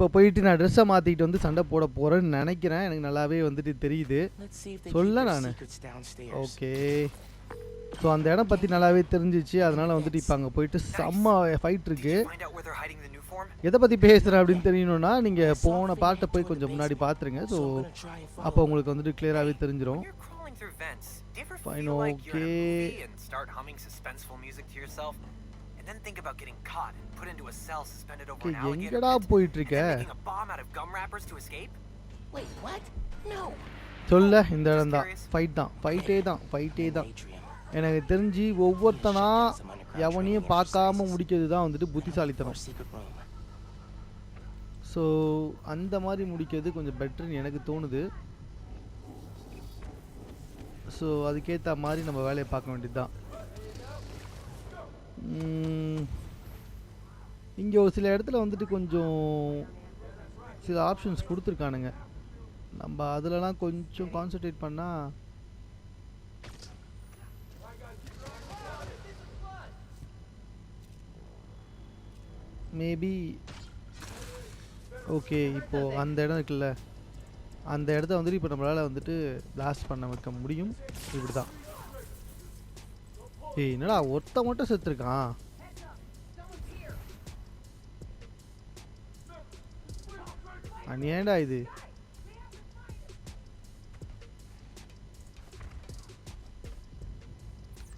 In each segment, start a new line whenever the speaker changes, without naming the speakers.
இப்போ போயிட்டு நான் ட்ரெஸ்ஸை மாற்றிக்கிட்டு வந்து சண்டை போட போகிறேன்னு நினைக்கிறேன். எனக்கு நல்லாவே வந்துட்டு தெரியுது. சொல்ல நான் ஓகே. ஸோ அந்த இடம் பற்றி நல்லாவே தெரிஞ்சிச்சு. அதனால் வந்துட்டு இப்போ அங்கே போயிட்டு செம்ம ஃபைட் இருக்குது. எதை பற்றி பேசுகிறேன் அப்படின்னு தெரியணும்னா நீங்கள் போன பாட்டை போய் கொஞ்சம் முன்னாடி பார்த்துருங்க. ஸோ அப்போ உங்களுக்கு வந்துட்டு கிளியராகவே தெரிஞ்சிடும். Fine okay. எங்கடா போயிட்டு இருக்க சொல்ல? இந்த இடம் தான் ஃபைட் தான், ஃபைட்டே தான். எனக்கு தெரிஞ்சு ஒவ்வொருத்தனா எவனையும் பார்க்காம முடிக்கிறது தான் வந்துட்டு புத்திசாலித்தனம். ஸோ அந்த மாதிரி முடிக்கிறது கொஞ்சம் பெட்டர்னு எனக்கு தோணுது. ஸோ அதுக்கேற்ற மாதிரி நம்ம வேலையை பார்க்க வேண்டியது தான். இங்கே ஒரு சில இடத்துல வந்துட்டு கொஞ்சம் சில ஆப்ஷன்ஸ் கொடுத்துருக்கானுங்க. நம்ம அதிலலாம் கொஞ்சம் கான்சன்ட்ரேட் பண்ணால் மேபி ஓகே. இப்போது அந்த இடம் இருக்குல்ல, அந்த இடத்த வந்துட்டு இப்போ நம்மளால் வந்துட்டு பிளாஸ்ட் பண்ண வைக்க முடியும். இப்படி தான். ஏய் என்னடா ஒருத்த மட்டும் செத்துருக்கான். ஏன்டா இது?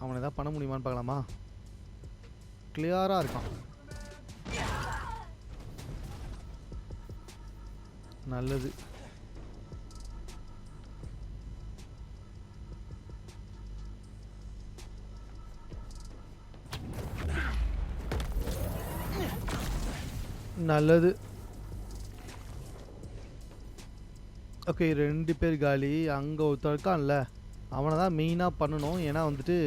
அவனை ஏதாவது பண்ண முடியுமான்னு பார்க்கலாமா? கிளியராக இருக்கான். நல்லது. நல்லது. ஓகே 2 பேர் காலி. அங்கே ஒருத்தர் இருக்கான்ல, அவனை தான் மெயினாக பண்ணணும். ஏன்னா வந்துட்டு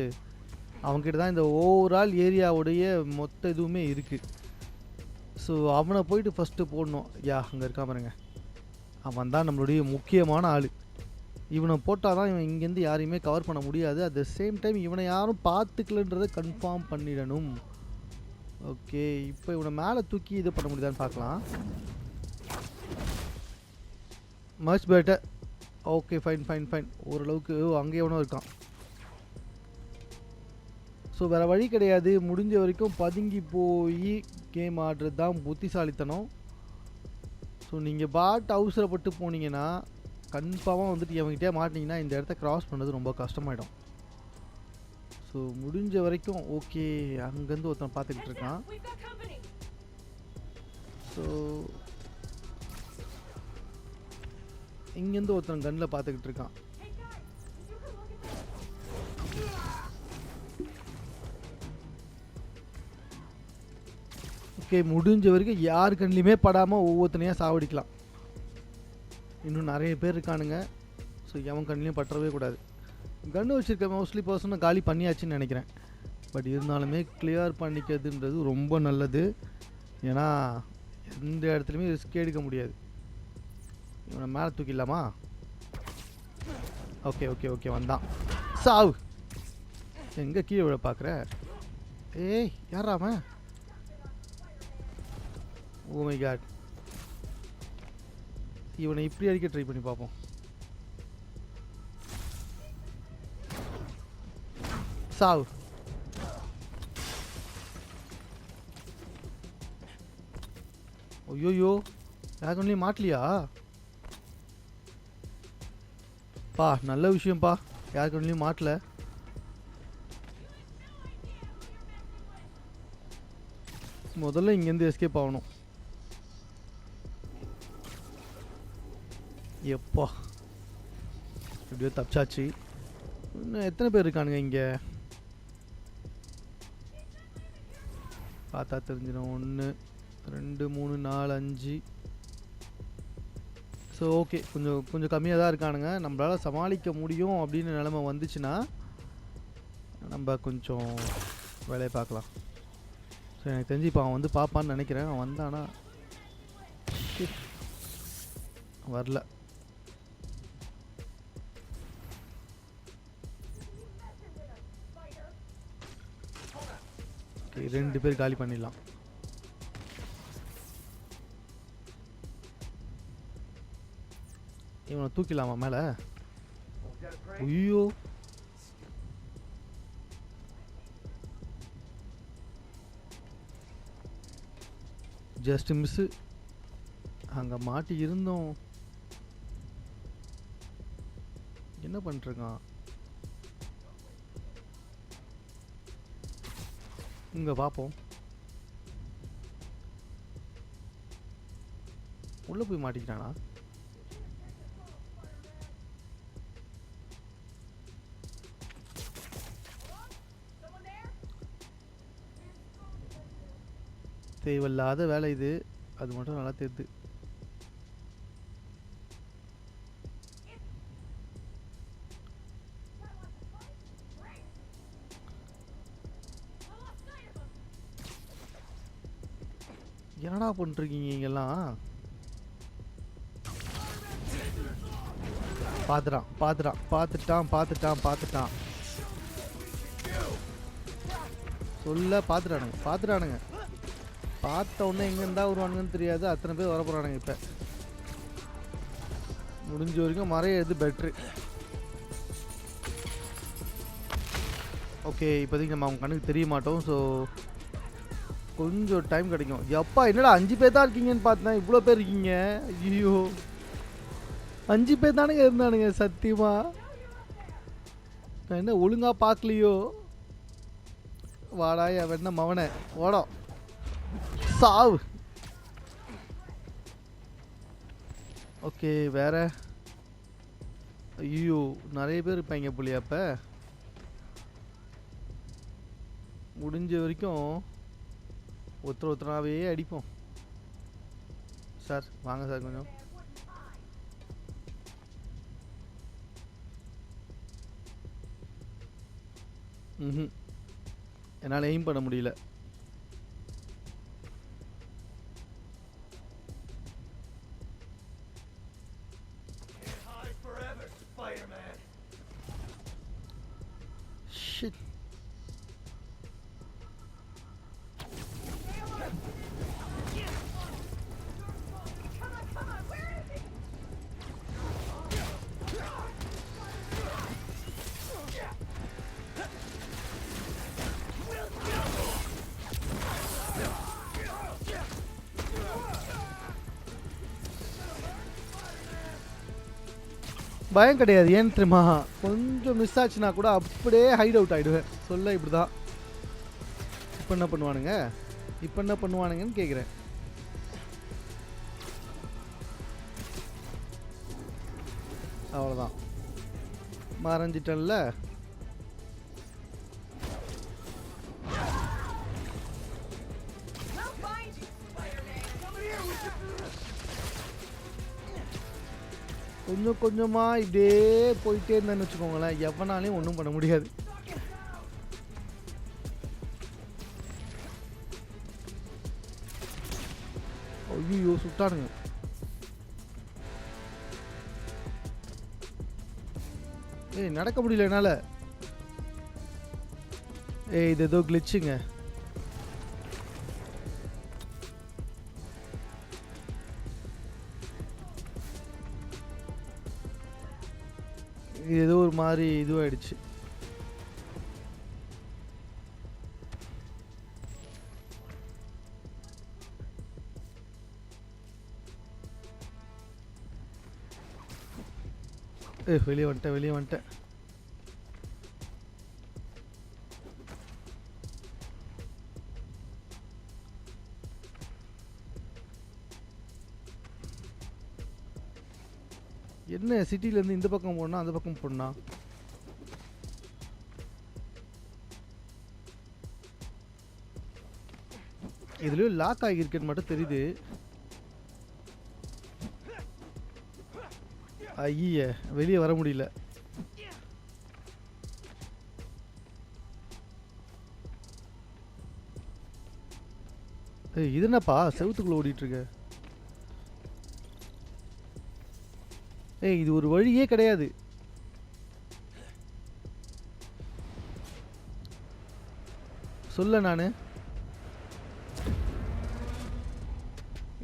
அவன்கிட்ட தான் இந்த ஓவரால் ஏரியாவுடைய மொத்த இதுவுமே இருக்குது. ஸோ அவனை போயிட்டு ஃபஸ்ட்டு போடணும். அங்கே இருக்கான் பாருங்க, அவன் தான் நம்மளுடைய முக்கியமான ஆள். இவனை போட்டால் தான் இவன் இங்கேருந்து யாரையுமே கவர் பண்ண முடியாது. அட் த சேம் டைம் இவனை யாரும் பார்த்துக்கலன்றதை கன்ஃபார்ம் பண்ணிடணும். ஓகே இப்போ இவனை மேலே தூக்கி இது பண்ண முடியுதான்னு பார்க்கலாம். Much better. Okay fine. ஓரளவுக்கு அங்கே எவனோ இருக்கான். ஸோ வேறு வழி கிடையாது. முடிஞ்ச வரைக்கும் பதுங்கி போய் கேம் ஆடுறது தான் புத்திசாலித்தனம். ஸோ நீங்கள் பாட்டு அவசரப்பட்டு போனீங்கன்னா கன்ஃபார்மாக வந்துட்டு எவங்கிட்டே மாட்டிங்கன்னா இந்த இடத்த க்ராஸ் பண்ணுறது ரொம்ப கஷ்டமாயிடும். ஸோ முடிஞ்ச வரைக்கும் ஓகே. அங்கேருந்து ஒருத்தன் பார்த்துக்கிட்டு இருக்கான். ஸோ இங்கேருந்து ஒருத்தன் கன்னில் பார்த்துக்கிட்டு இருக்கான். ஓகே முடிஞ்ச வரைக்கும் யார் கண்ணிலையுமே படாமல் ஒவ்வொருத்தனையாக சாவடிக்கலாம். இன்னும் நிறைய பேர் இருக்கானுங்க. ஸோ எவன் கண்ணிலையும் பற்றவே கூடாது. கன்று வச்சுருக்க மோஸ்ட்லி பர்சனை காலி பண்ணியாச்சுன்னு நினைக்கிறேன். பட் இருந்தாலுமே கிளியர் பண்ணிக்கிறதுன்றது ரொம்ப நல்லது. ஏன்னா எந்த இடத்துலையுமே ரிஸ்க் எடுக்க முடியாது. இவனை மேலே தூக்கிடலாமா? ஓகே வந்தான். சாவு. எங்கே கீழே விழ பார்க்குற? ஏய் யாராம? Oh my God. இவனை இப்படி அடிக்க ட்ரை பண்ணி பார்ப்போம். சாவு. ஐயோயோ யாருக்கு ஒன்றையும் மாட்டலையா? பா நல்ல விஷயம்ப்பா, யாருக்கு ஒன்றையும் மாட்டல. முதல்ல இங்கேருந்து எஸ்கேப் ஆகணும். எப்பா எப்படியோ தப்பிச்சாச்சு. இன்னும் எத்தனை பேர் இருக்கானுங்க இங்கே பார்த்தா தெரிஞ்சிடும். 1 2 3 4 5. ஸோ ஓகே கொஞ்சம் கம்மியாக தான் இருக்கானுங்க. நம்மளால் சமாளிக்க முடியும் அப்படின்னு நிலைமை வந்துச்சுன்னா நம்ம கொஞ்சம் வேலையை பார்க்கலாம். ஸோ எனக்கு தெரிஞ்சு இப்போ அவன் வந்து பார்ப்பான்னு நினைக்கிறேன். அவன் வந்தானா? வரல. ஓகே 2 பேர் காலி பண்ணிடலாம். இவனை தூக்கிடலாமா மேலே? ஐயோ ஜஸ்ட் மிஸ்ஸு. அங்கே மாட்டி இருந்தோம். என்ன பண்ணிருக்கான் இங்கே பார்ப்போம். உள்ளே போய் மாட்டிக்கிறானா? தேவையில்லாத வேலை இது, அது மட்டும் நல்லா தெரியுது. என்னடா பண்ணிருக்கீங்க இங்கெல்லாம்? பார்த்துட்டான். சொல்ல பார்த்துட்டானுங்க. பார்த்த உடனே எங்கே இருந்தால் வருவானுங்கன்னு தெரியாது. அத்தனை பேர் வர போகிறானுங்க. இப்போ முடிஞ்ச வரைக்கும் மறைய எது பெட்ரு. ஓகே, இப்போதைக்கு நம்ம அவங்க கண்ணுக்கு தெரிய மாட்டோம். ஸோ கொஞ்சம் டைம் கிடைக்கும். எப்பா என்னடா 5 பேர் தான் இருக்கீங்கன்னு பார்த்தேன், இவ்வளோ பேர் இருக்கீங்க. ஐயோ 5 பேர் தானுங்க இருந்தானுங்க. சத்தியமா நான் என்ன ஒழுங்காக பார்க்கலையோ. வாடாய் அவன் மவனை ஓடா சாவு. ஓகே வேற. ஐயோ நிறைய பேர் இருப்பாங்க புள்ளியா. அப்போ முடிஞ்ச வரைக்கும் ஒருத்தராகவே அடிப்போம். சார் வாங்க சார் கொஞ்சம். என்னால் எய்ம் பண்ண முடியல. பயம் கிடையாது. ஏன்னு தெரியுமா? கொஞ்சம் மிஸ் ஆச்சுன்னா கூட அப்படியே ஹைட் அவுட் ஆகிடுவேன். சொல்ல இப்படி தான். இப்போ என்ன பண்ணுவானுங்கன்னு கேட்குறேன். அவ்வளோதான், மறைஞ்சிட்டல்ல. கொஞ்சம் கொஞ்சமாக இப்படியே போயிட்டே இருந்தேன்னு வச்சுக்கோங்களேன், எவனாலையும் ஒன்றும் பண்ண முடியாது. ஐயோ சுட்டானுங்க. ஏய் நடக்க முடியல என்னால். ஏய் இது ஏதோ கிளிச்சுங்க. ஏதோ ஒரு மாதிரி இதுவாயிடுச்சு. வெளியே வந்துட்டேன். என்ன சிட்டிலேருந்து இந்த பக்கம் போனா அந்த பக்கம் போனா? இதுலயும் லாக் ஆகியிருக்குன்னு மட்டும் தெரியுது. ஐய வெளியே வர முடியல. இது என்னப்பா செவுத்துக்குள்ள ஓடிட்டு இருக்க? ஏய் இது ஒரு வழியே கிடையாது. சொல்ல நானு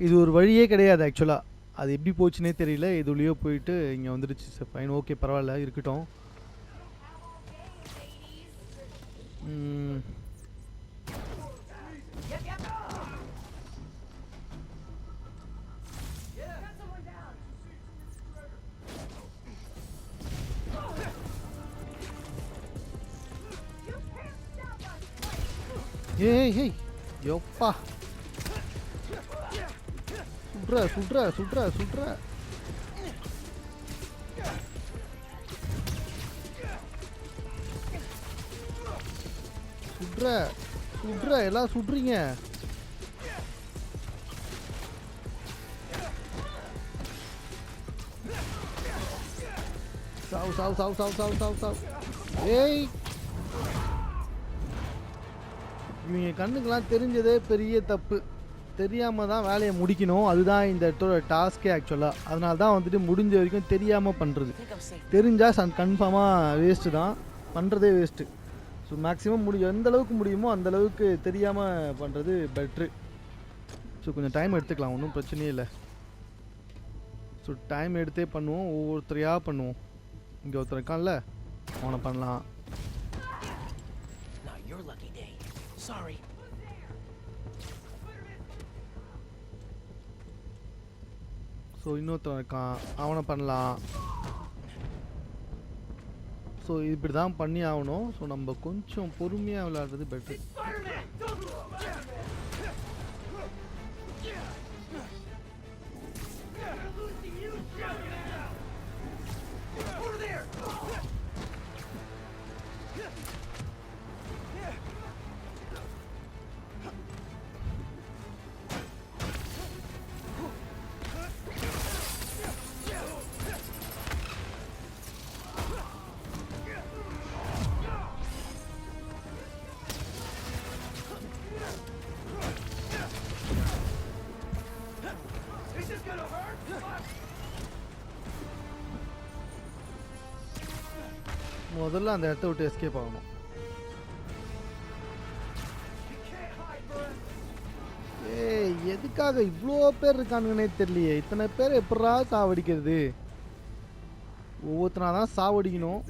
இது ஒரு வழியே கிடையாது ஆக்சுவலா. அது எப்படி போச்சுனே தெரியல. இதுலயோ போயிட்டு இங்கே வந்துடுச்சு. சார் ஃபைன், ஓகே, பரவாயில்ல, இருக்கட்டும். ஏய் ஏய் யோப்பா, சுட்ற சுட்ற சுட்ற சுட்ற. சுட்ற சுட்ற, எல்லாம் சுட்றீங்க. சாவு சாவு சாவு சாவு சாவு சாவு சாவு. ஏய், இவங்க கண்ணுக்கெல்லாம் தெரிஞ்சதே பெரிய தப்பு. தெரியாமல் தான் வேலையை முடிக்கணும். அதுதான் இந்த இடத்தோட டாஸ்கே ஆக்சுவலாக. அதனால தான் வந்துட்டு முடிஞ்ச வரைக்கும் தெரியாமல் பண்ணுறது. தெரிஞ்சால் கன்ஃபார்மாக வேஸ்ட்டு தான், பண்ணுறதே வேஸ்ட்டு. ஸோ மேக்ஸிமம் எந்த அளவுக்கு முடியுமோ அந்த அளவுக்கு தெரியாமல் பண்ணுறது பெட்ரு. ஸோ கொஞ்சம் டைம் எடுத்துக்கலாம், ஒன்றும் பிரச்சனையே இல்லை. ஸோ டைம் எடுத்தே பண்ணுவோம், ஒவ்வொருத்தரையாக பண்ணுவோம். இங்கே ஒருத்தர் இருக்கான்ல, அவனை பண்ணலாம். ஸோ இன்னொருத்தன் இருக்கான், அவனை பண்ணலாம். ஸோ இப்படி தான் பண்ணி ஆகணும். ஸோ நம்ம கொஞ்சம் பொறுமையாக விளையாடுறது பெட்ரு. முதல்ல அந்த இடத்த விட்டு எஸ்கேப் ஆகணும். ஏய், எதுக்காக இவ்வளோ பேர் இருக்கானுங்கன்னே தெரியலையே. இத்தனை பேர் எப்படா சாவடிக்கிறது? ஒவ்வொருத்தனா தான் சாவடிக்கணும்,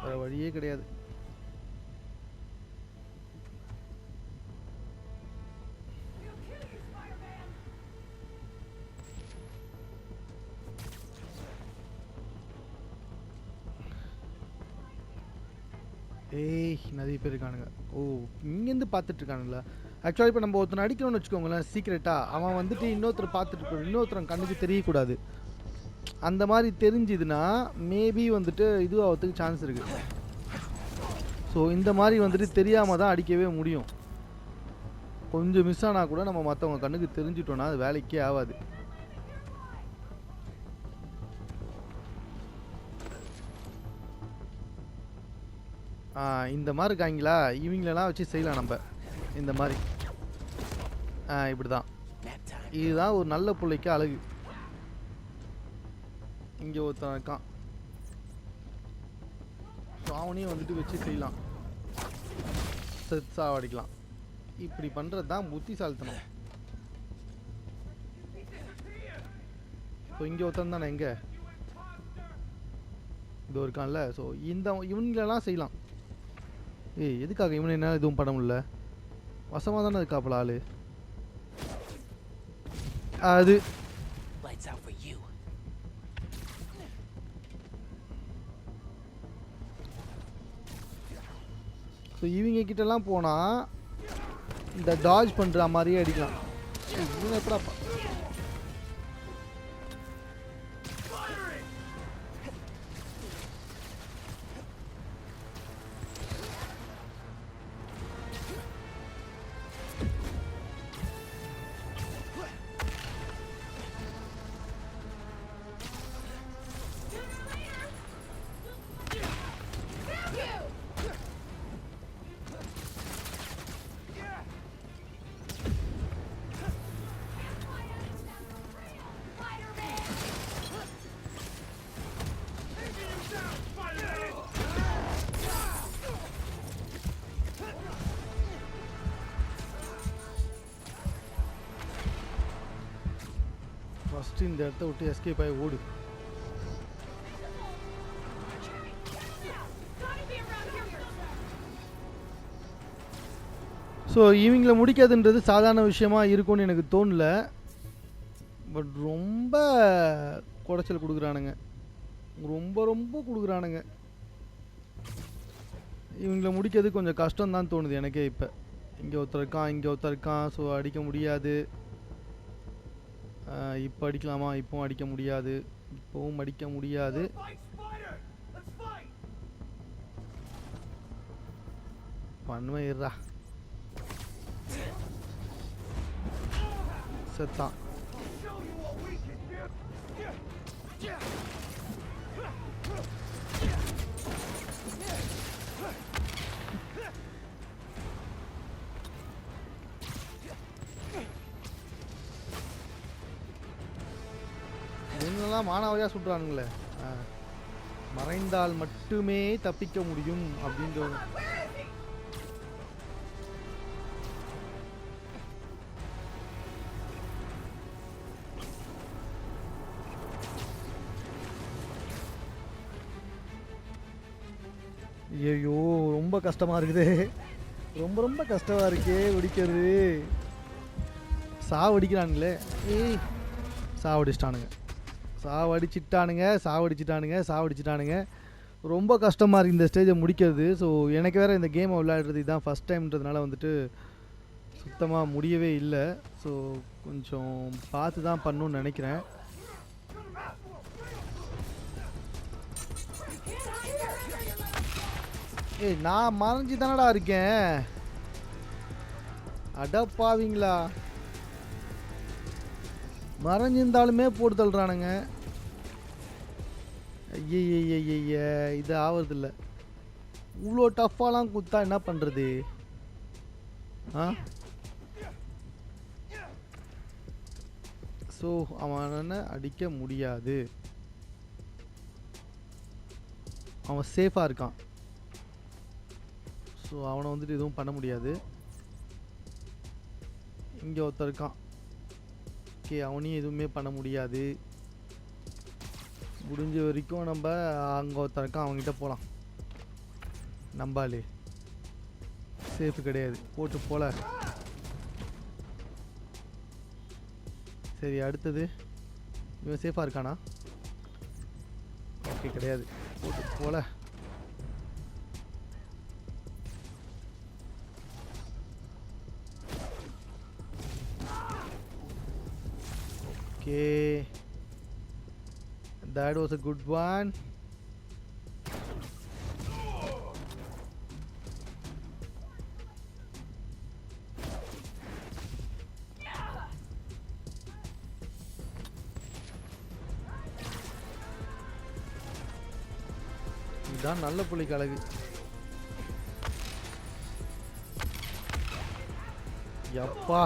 வேற வழியே கிடையாது. ஏய், நிறைய பேர் இருக்கானுங்க. ஓ, இங்கேருந்து பார்த்துட்டு இருக்கானுங்களா? ஆக்சுவலாக இப்போ நம்ம ஒருத்தனை அடிக்கணும்னு வச்சுக்கோங்களேன், சீக்கிரட்டாக அவன் வந்துட்டு இன்னொருத்தர் பார்த்துட்டு இன்னொருத்தரன் கண்ணுக்கு தெரியக்கூடாது. அந்த மாதிரி தெரிஞ்சுதுன்னா மேபி வந்துட்டு இது ஆகிறதுக்கு சான்ஸ் இருக்குது. ஸோ இந்த மாதிரி வந்துட்டு தெரியாமல் தான் அடிக்கவே முடியும். கொஞ்சம் மிஸ் ஆனால் கூட நம்ம மற்றவங்க கண்ணுக்கு தெரிஞ்சிட்டோன்னா அது வேலைக்கே ஆகாது. இந்த மாதிரி இருக்காங்களா, இவங்களெல்லாம் வச்சு செய்யலாம் நம்ம. இந்த மாதிரி இப்படி தான். இதுதான் ஒரு நல்ல பிள்ளைக்கு அழகு. இங்கே ஒருத்தன் இருக்கான், அவனையும் வந்துட்டு வச்சு செய்யலாம், செட்ஸாக அடிக்கலாம். இப்படி பண்ணுறது தான் புத்திசாலித்தனம். ஸோ இங்கே ஒருத்தன் தானே, எங்கே இது இருக்கான்ல. ஸோ இவங்களெல்லாம் செய்யலாம். ஏய், எதுக்காக இவனை என்ன எதுவும் பண்ண முடியல? வசமாக தானே இருக்காப்பல ஆளு. அது ஸோ இவங்க கிட்டலாம் போனால் இந்த டாஜ் பண்ணுற மாதிரியே அடிக்கலாம். இவங்க எப்படாப்பா? ஃபஸ்ட்டு இந்த இடத்த விட்டு எஸ்கேப் ஆகி ஓடு. ஸோ இவங்கள முடிக்காதுன்றது சாதாரண விஷயமா இருக்கும்னு எனக்கு தோணல. பட் ரொம்ப குடைச்சல் கொடுக்குறானுங்க, ரொம்ப ரொம்ப கொடுக்குறானுங்க. இவங்கள முடிக்கிறது கொஞ்சம் கஷ்டம்தான் தோணுது எனக்கே. இப்போ இங்கே ஒருத்தர் இருக்கான், இங்கே ஒருத்தர் இருக்கான். ஸோ அடிக்க முடியாது. இப்போ அடிக்கலாமா? இப்போவும் அடிக்க முடியாது, இப்போவும் அடிக்க முடியாது. பண்ணுவேறா செத்தான். இவங்கெல்லாம் மானாவரியாக சுட்டுறானுங்களே. மறைந்தால் மட்டுமே தப்பிக்க முடியும் அப்படின்ற. ஐயோ ரொம்ப கஷ்டமாக இருக்குது, ரொம்ப ரொம்ப கஷ்டமாக இருக்கே வெடிக்கிறது. சாவடிக்கிறானுங்களே. ஏய் சாவடிச்சிட்டானுங்க, சாவடிச்சிட்டானுங்க. ரொம்ப கஷ்டமாக இருக்குது இந்த ஸ்டேஜை முடிக்கிறது. ஸோ எனக்கு வேறு இந்த கேமை விளையாடுறது இதுதான் ஃபஸ்ட் டைம்ன்றதுனால வந்துட்டு சுத்தமாக முடியவே இல்லை. ஸோ கொஞ்சம் பார்த்து தான் பண்ணணும்னு நினைக்கிறேன். ஏய் நான் மறைஞ்சி தானடா இருக்கேன், அடப்பாவீங்களா. மறைஞ்சிருந்தாலுமே போட்டு தள்ளுறானுங்க. ஐய இது ஆவறதில்ல. இவ்வளோ டஃப்பாலாம் குத்தா என்ன பண்ணுறது? ஸோ அவனை அடிக்க முடியாது, அவன் சேஃபாக இருக்கான். ஸோ அவனை வந்துட்டு எதுவும் பண்ண முடியாது. இங்கே ஒருத்தர் இருக்கான், ஓகே அவனையும் எதுவுமே பண்ண முடியாது. முடிஞ்ச வரைக்கும் நம்ம அங்கே ஒருத்தர் இருக்கான், அவங்ககிட்ட போகலாம். நம்பாலே சேஃபு கிடையாது, போட்டு போல. சரி அடுத்தது இவன் சேஃபாக இருக்கானா? ஓகே கிடையாது, போட்டு போல. Okay, that was a good one. இதான் நல்ல புள்ளிக்கு அழகு. யப்பா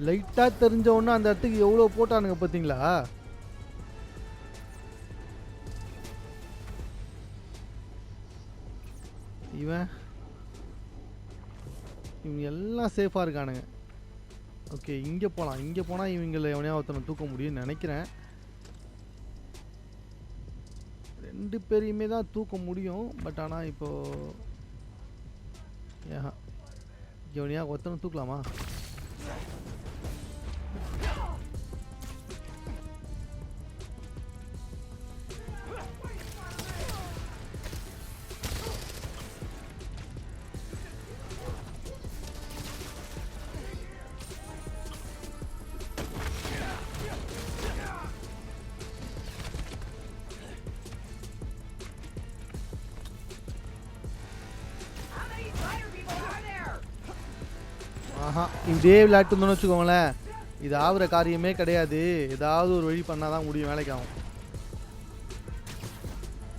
லைட்டாக தெரிஞ்ச ஒன்று அந்த இடத்துக்கு எவ்வளோ போட்டானுங்க பார்த்தீங்களா? இவங்க எல்லாம் சேஃபாக இருக்கானுங்க. ஓகே இங்கே போகலாம், இங்கே போனால் இவங்களை எவனையா ஒருத்தனை தூக்க முடியும்னு நினைக்கிறேன். 2 பேரையுமே தான் தூக்க முடியும். பட் ஆனால் இப்போது எவனையா ஒருத்தனை தூக்கலாமா? இப்படியே விளையாட்டு இருந்தோன்னு வச்சுக்கோங்களேன், இது ஆகுற காரியமே கிடையாது. ஏதாவது ஒரு வழி பண்ணால் தான் முடியும், வேலைக்கு ஆகும்.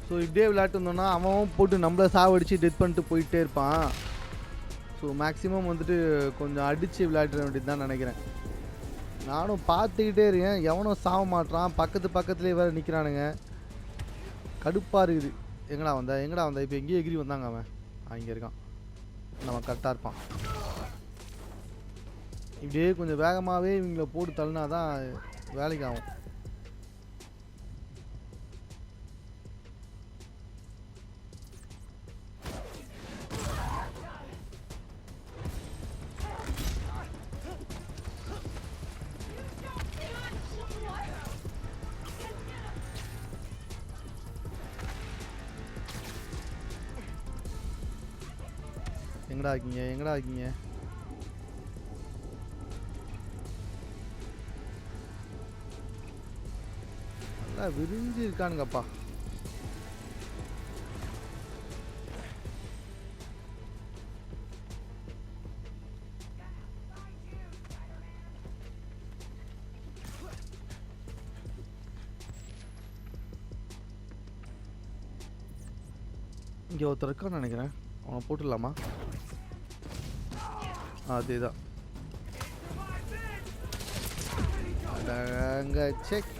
ஸோ இப்படியே விளையாட்டு இருந்தோன்னா அவன் போட்டு நம்மளை சாவடிச்சு டெத் பண்ணிட்டு போயிட்டே இருப்பான். ஸோ மேக்ஸிமம் வந்துட்டு கொஞ்சம் அடித்து விளையாட வேண்டியது தான் நினைக்கிறேன். நானும் பார்த்துக்கிட்டே இருக்கேன், எவனும் சாவ மாட்டான். பக்கத்துலேயே வேறு நிற்கிறானுங்க, கடுப்பாக இருக்குது. எங்கடா வந்தா இப்போ எங்கேயும் எகிரி வந்தாங்க. அவன் இங்கே இருக்கான், நம்ம கரெக்டாக இருப்பான். இப்படியே கொஞ்சம் வேகமாகவே இவங்களை போட்டு தள்ளினா தான் வேலைக்கு ஆகும். எங்கடா இருக்கீங்க, எங்கடா இருக்கீங்க? நல்லா விரிஞ்சு இருக்கானுங்கப்பா. இங்கே ஒருத்தர் இருக்கான்னு நினைக்கிறேன். அவனை போட்டுடலாமா? அதேதான். அங்க செக்.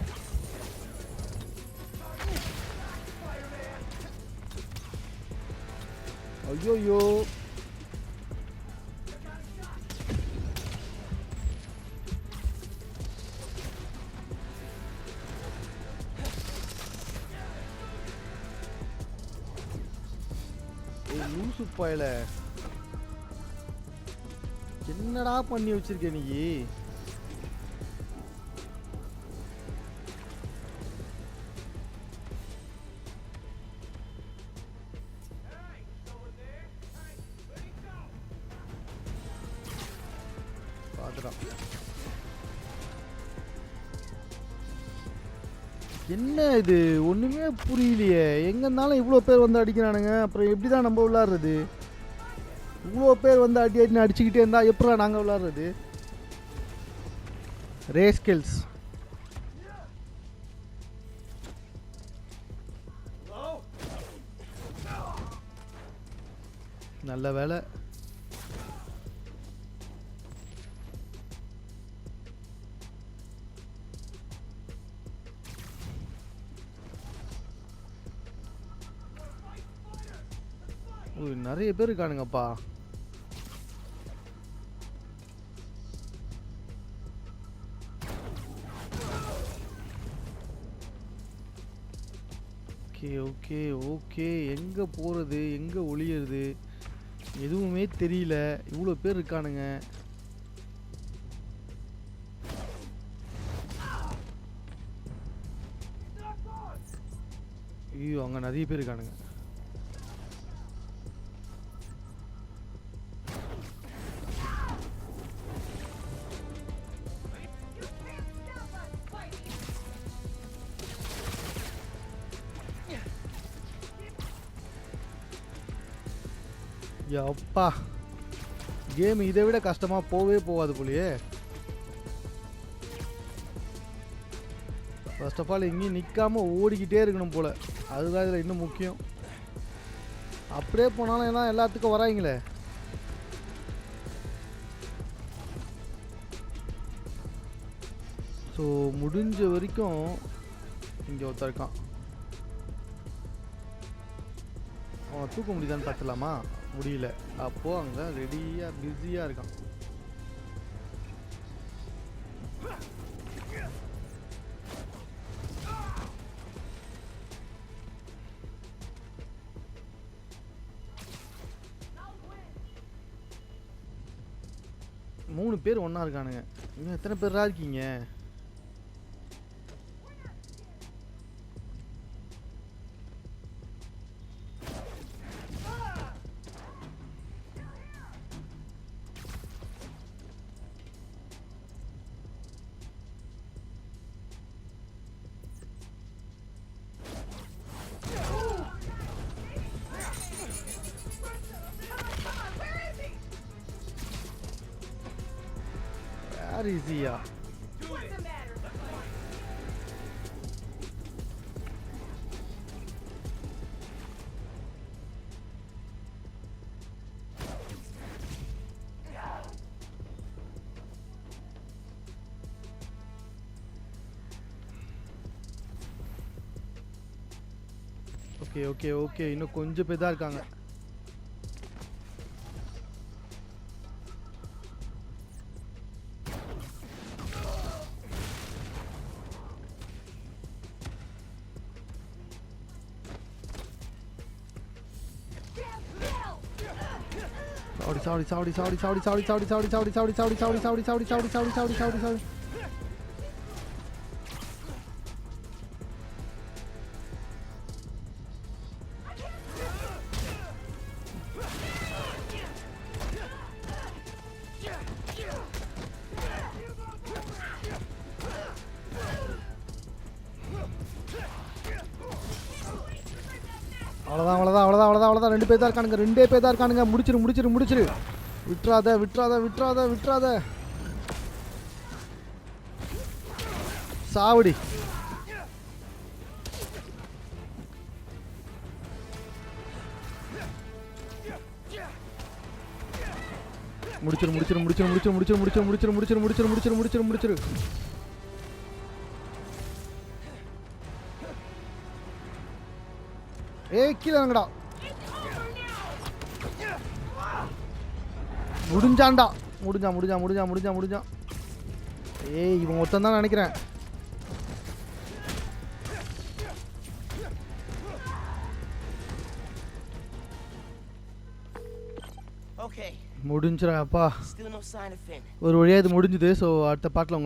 ஐயோயோ, லூசு பாயல, என்னடா பண்ணி வச்சிருக்க நீ? என்ன இது ஒண்ணுமே புரியலையே. எங்க இருந்தாலும் இவ்வளோ பேர் வந்து அடிக்கிறானுங்க. அப்புறம் எப்படி தான் நம்ம விளாட்றது? இவ்வளோ பேர் வந்து அடி அடின்னு அடிச்சுக்கிட்டே இருந்தா எப்படா நாங்கள் விளாட்றது? ரேஸ்கெல்ஸ். நல்ல வேலை. நிறைய பேர் இருக்கானுங்கப்பா. ஓகே ஓகே ஓகே, எங்க போறது, எங்க ஒளியறது எதுவுமே தெரியல. இவ்வளோ பேர் இருக்கானுங்க. ஐயோ, அங்க நிறைய பேர் இருக்கானுங்க. அப்பா, கேம் இதை விட கஷ்டமா போவே போகாது போலியே. ஃபர்ஸ்ட் ஆஃப் ஆல் எங்கேயும் நிற்காம ஓடிக்கிட்டே இருக்கணும் போல. அதுதான் இதில் இன்னும் முக்கியம். அப்படியே போனாலும் ஏன்னா எல்லாத்துக்கும் வராங்களே. ஸோ முடிஞ்ச வரைக்கும் இங்கே ஒருத்தர் இருக்கான். அவனை தூக்க முடியுதான்னு பார்த்துலாமா? முடியல. அப்போ அங்கே ரெடியாக பிஸியாக இருக்கான். மூணு பேர் ஒன்றா இருக்கானுங்க. இன்னும் எத்தனை பேரா இருக்கீங்க? Where is he? Okay okay okay, இன்னும் கொஞ்சம் பேர் தான் இருக்காங்க. சாவடி சாவடி சாவடி சாவடி சாவடி சாவடி சாவடி சாவடி சாவடி சாவடி சாவடி சாவடி சாவடி சாவடி சாவடி சாவடி சாவடி சாவடி. அவ்வளோதான் அவ்வளோதான் அவ்வளோதான் அவ்வளோதான் அவ்வளோதான். 2 பேர் தான் இருக்கானுங்க, 2 பேர் தான் இருக்கானுங்க. முடிச்சிரு முடிச்சிரு முடிச்சிரு. விட்டுறாத விட்டுறாத விட்டுறாத விட்டுறாத. சாவடி. முடிச்சிரு முடிச்சிரு முடிச்சிரு முடிச்சிரு முடிச்சிரு முடிச்சிரு முடிச்சிரு முடிச்சிரு முடிச்சிரு முடிச்சிரு முடிச்சிரு முடிச்சிரு. ஏய் கீழே இறங்குடா. முடிஞ்சான்டா. முடிஞ்சான் முடிஞ்சான் முடிஞ்சான் முடிஞ்சான் முடிஞ்சான். ஏய் இவன் ஒருத்தன் தான் நினைக்கிறேன். முடிஞ்சிடா அப்பா. ஒரு வழியாக இது முடிஞ்சுது. ஸோ அடுத்த பாட்டில்